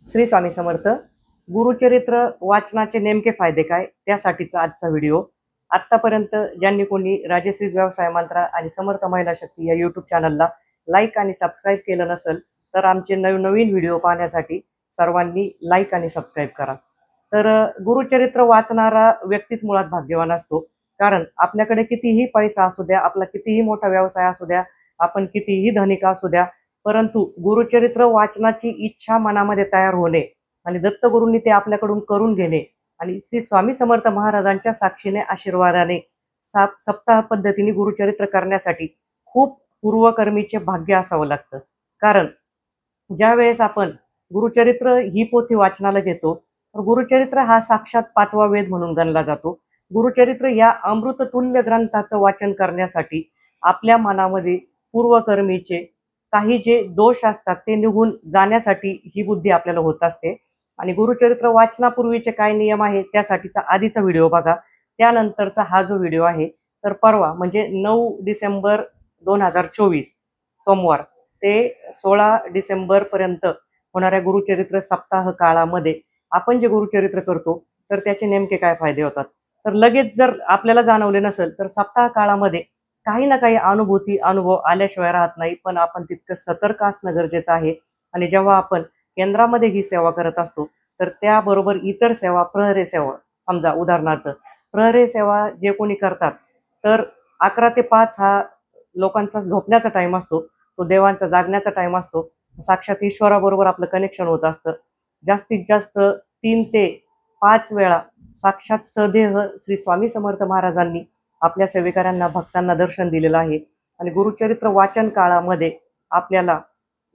श्री स्वामी समर्थ. गुरुचरित्र वाचनाचे नेमके फायदे काय, त्यासाठीचा आजचा व्हिडिओ. आत्तापर्यंत ज्यांनी कोणी राजश्री व्यवसाय मंत्रा आणि समर्थ महिला शक्ती या यूट्यूब चॅनलला लाईक आणि सबस्क्राईब केलं नसेल तर आमचे नवनवीन व्हिडिओ पाहण्यासाठी सर्वांनी लाईक आणि सबस्क्राईब करा. तर गुरुचरित्र वाचणारा व्यक्तीच मुळात भाग्यवान असतो. कारण आपल्याकडे कितीही पैसा असू द्या, आपला कितीही मोठा व्यवसाय असू द्या, आपण कितीही धनिक असू द्या, परंतु गुरुचरित्र वाचनाची इच्छा मनामध्ये तयार होणे आणि दत्तगुरूंनी ते आपल्याकडून करून घेणे आणि श्री स्वामी समर्थ महाराजांच्या साक्षीने आशीर्वादाने सप्ताह पद्धतीने गुरुचरित्र करण्यासाठी खूप पूर्वकर्मीचे भाग्य असावं लागतं. कारण ज्या वेळेस आपण गुरुचरित्र ही पोथी वाचनाला घेतो तर गुरुचरित्र हा साक्षात पाचवा वेद म्हणून गणला जातो. गुरुचरित्र या अमृततुल्य ग्रंथाचं वाचन करण्यासाठी आपल्या मनामध्ये पूर्वकर्मीचे काही जे दोष असतात ते निघून जाण्यासाठी ही बुद्धी आपल्याला होत असते. आणि गुरुचरित्र वाचनापूर्वीचे काय नियम आहे त्यासाठीचा आधीचा व्हिडिओ बघा. त्यानंतरचा हा जो व्हिडिओ आहे तर परवा म्हणजे 9 डिसेंबर 2024 सोमवार ते 16 डिसेंबर पर्यंत होणाऱ्या गुरुचरित्र सप्ताह काळामध्ये आपण जे गुरुचरित्र करतो तर त्याचे नेमके काय फायदे होतात. तर लगेच जर आपल्याला जाणवले नसेल तर सप्ताह काळामध्ये काही ना काही अनुभव आल्याशिवाय राहत नाही. पण आपण तितकं सतर्क असणं गरजेचं आहे. आणि जेव्हा आपण केंद्रामध्ये ही सेवा करत असतो तर त्याबरोबर इतर सेवा, प्रहरी सेवा, समजा उदाहरणार्थ प्रहरी सेवा जे कोणी करतात तर 11 ते 5 हा लोकांचा झोपण्याचा टाइम असतो, तो देवांचा जागण्याचा टाइम असतो. साक्षात ईश्वराबरोबर आपलं कनेक्शन होत असतं. जास्तीत जास्त 3 ते 5 वेळा साक्षात सदेह श्री स्वामी समर्थ महाराजांनी आपल्या सेवेकऱ्यांना, भक्तांना दर्शन दिलेलं आहे. आणि गुरुचरित्र वाचन काळामध्ये आपल्याला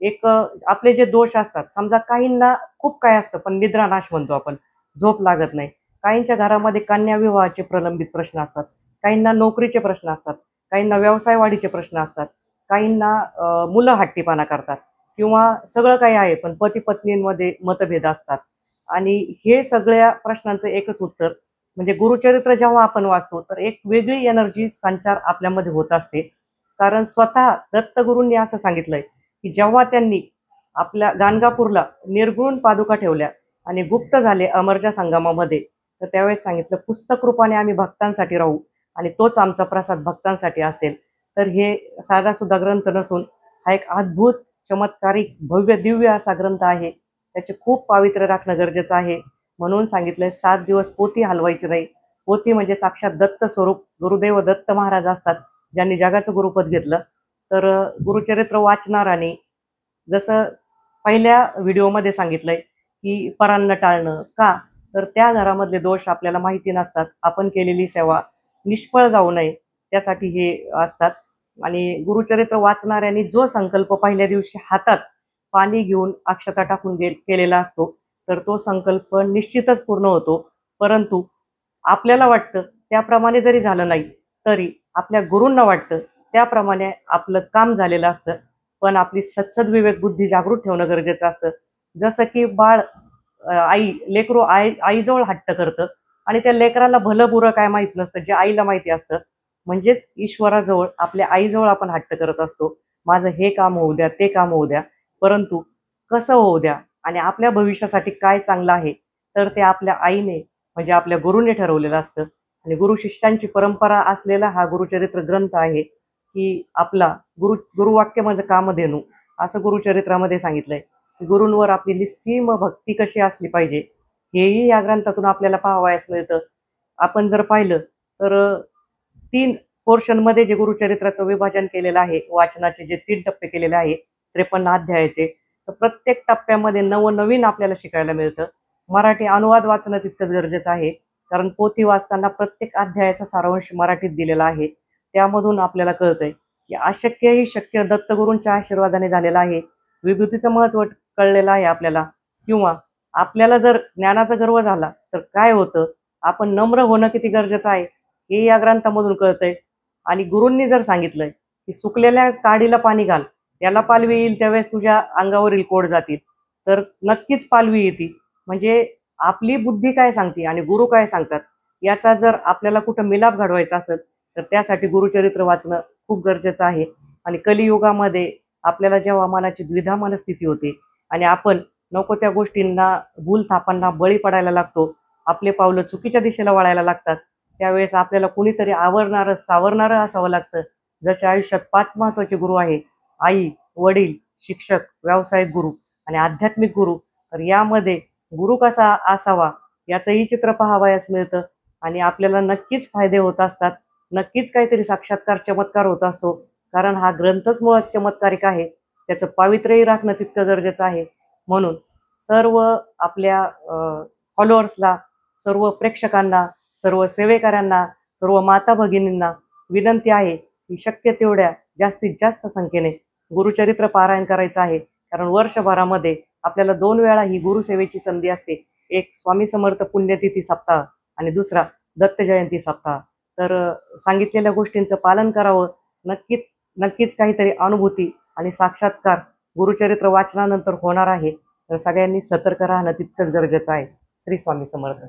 एक आपले जे दोष असतात, समजा काहींना खूप काय असतं पण निद्रानाश म्हणतो आपण, झोप लागत नाही. काहींच्या घरामध्ये कन्या विवाहाचे प्रलंबित प्रश्न असतात, काहींना नोकरीचे प्रश्न असतात, काहींना व्यवसाय वाढीचे प्रश्न असतात, काहींना मुलं हट्टीपणा करतात किंवा सगळं काही आहे पण पती पत्नींमध्ये मतभेद असतात. आणि हे सगळ्या प्रश्नांचं एकच उत्तर म्हणजे गुरुचरित्र जेव्हा आपण वाचतो तर एक वेगळी एनर्जी संचार आपल्यामध्ये होत असते. कारण स्वतः दत्तगुरूंनी असं सांगितलंय की जेव्हा त्यांनी आपल्या गाणगापूरला निर्गुण पादुका ठेवल्या आणि गुप्त झाले अमरच्या संगमामध्ये, तर त्यावेळेस सांगितलं पुस्तक रूपाने आम्ही भक्तांसाठी राहू आणि तोच आमचा प्रसाद भक्तांसाठी असेल. तर हे साधा सुद्धा ग्रंथ नसून हा एक अद्भुत, चमत्कारिक, भव्य दिव्य असा ग्रंथ आहे. त्याचे खूप पावित्र्य राखणं गरजेचं आहे. म्हणून सांगितलंय 7 दिवस पोथी हलवायची नाही. पोथी म्हणजे साक्षात दत्त स्वरूप गुरुदेव दत्त महाराज असतात, ज्यांनी जगाचं गुरुपद घेतलं. तर गुरुचरित्र वाचणाराने जसं पहिल्या व्हिडिओमध्ये सांगितलंय की परान्न टाळणं का, तर त्या घरामधले दोष आपल्याला माहिती नसतात, आपण केलेली सेवा निष्फळ जाऊ नये त्यासाठी हे असतात. आणि गुरुचरित्र वाचणाऱ्यांनी जो संकल्प पहिल्या दिवशी हातात पाणी घेऊन अक्षता टाकून केलेला असतो तर तो संकल्प निश्चितच पूर्ण होतो. परंतु आपल्याला वाटतं त्याप्रमाणे जरी झालं नाही तरी आपल्या गुरूंना वाटतं त्याप्रमाणे आपलं काम झालेलं असतं. पण आपली सद्सद्विवेक बुद्धी जागृत ठेवणं गरजेचं असतं. जसं की बाळ लेकरू आईजवळ हट्ट करतं आणि त्या लेकराला भलं बुरं काय माहित नसतं, जे आईला माहिती असतं. म्हणजेच ईश्वराजवळ, आपल्या आईजवळ आपण हट्ट करत असतो, माझं हे काम होऊ द्या, ते काम होऊ द्या. परंतु कसं होऊ द्या आणि आपल्या भविष्यासाठी काय चांगलं आहे तर ते आपल्या आईने म्हणजे आपल्या गुरुने ठरवलेलं असतं. आणि गुरु शिष्यांची परंपरा असलेला हा गुरुचरित्र ग्रंथ आहे की आपला गुरुवाक्य म्हणजे कामधेनू असं गुरुचरित्रामध्ये सांगितलंय. गुरूंवर आपली निस्सीम भक्ती कशी असली पाहिजे हेही या ग्रंथातून आपल्याला पाहावयास मिळतं. आपण जर पाहिलं तर 3 पोर्शनमध्ये जे गुरुचरित्राचं विभाजन केलेलं आहे, वाचनाचे जे 3 टप्पे केलेले आहे 53 अध्यायाचे, तर प्रत्येक टप्प्यामध्ये नवनवीन आपल्याला शिकायला मिळतं. मराठी अनुवाद वाचणं तितकंच गरजेचं आहे. कारण पोथी वाचताना प्रत्येक अध्यायाचा सारांश मराठीत दिलेला आहे. त्यामधून आपल्याला कळतंय की अशक्यही शक्य दत्तगुरूंच्या आशीर्वादाने झालेलं आहे. विभूतीचं महत्त्व कळलेलं आहे आपल्याला. किंवा आपल्याला जर ज्ञानाचा गर्व झाला तर काय होतं, आपण नम्र होणं किती गरजेचं आहे हे या ग्रंथामधून कळतंय. आणि गुरूंनी जर सांगितलंय की सुकलेल्या काडीला पाणी घाल, त्याला पालवी येईल त्यावेळेस तुझ्या अंगावरील कोड जातील, तर नक्कीच पालवी येते. म्हणजे आपली बुद्धी काय सांगते आणि गुरु काय सांगतात याचा जर आपल्याला कुठं मिलाप घडवायचा असेल तर त्यासाठी गुरुचरित्र वाचणं खूप गरजेचं आहे. आणि कलियुगामध्ये आपल्याला जेव्हा मनाची द्विधा मनस्थिती होते आणि आपण नको त्या गोष्टींना भूलथापांना बळी पडायला लागतो, आपले पावलं चुकीच्या दिशेला वळायला लागतात, त्यावेळेस आपल्याला कुणीतरी आवरणारं सावरणारं असावं लागतं. जसे आयुष्यात 5 महत्त्वाचे गुरु आहे, आई, वडील, शिक्षक, व्यावसायिक गुरु आणि आध्यात्मिक गुरु. तर यामध्ये गुरु कसा असावा याचंही चित्र पाहावयास मिळतं आणि आपल्याला नक्कीच फायदे होत असतात. नक्कीच काहीतरी साक्षात्कार चमत्कार होत असतो, कारण हा ग्रंथच मुळात चमत्कारिक आहे. त्याचं पावित्र्यही राखणं तितकं गरजेचं आहे. म्हणून सर्व आपल्या फॉलोअर्सला, सर्व प्रेक्षकांना, सर्व सेवेकऱ्यांना, सर्व माता भगिनींना विनंती आहे की शक्य तेवढ्या जास्तीत जास्त संख्येने गुरुचरित्र पारायण करायचं आहे. कारण वर्षभरामध्ये आपल्याला 2 वेळा ही गुरुसेवेची संधी असते. एक स्वामी समर्थ पुण्यतिथी सप्ताह आणि दुसरा दत्त जयंती सप्ताह. तर सांगितलेल्या गोष्टींचं पालन करावं. नक्कीच नक्कीच काहीतरी अनुभूती आणि साक्षात्कार गुरुचरित्र वाचनानंतर होणार आहे. तर सगळ्यांनी सतर्क राहणं तितकंच गरजेचं आहे. श्री स्वामी समर्थ.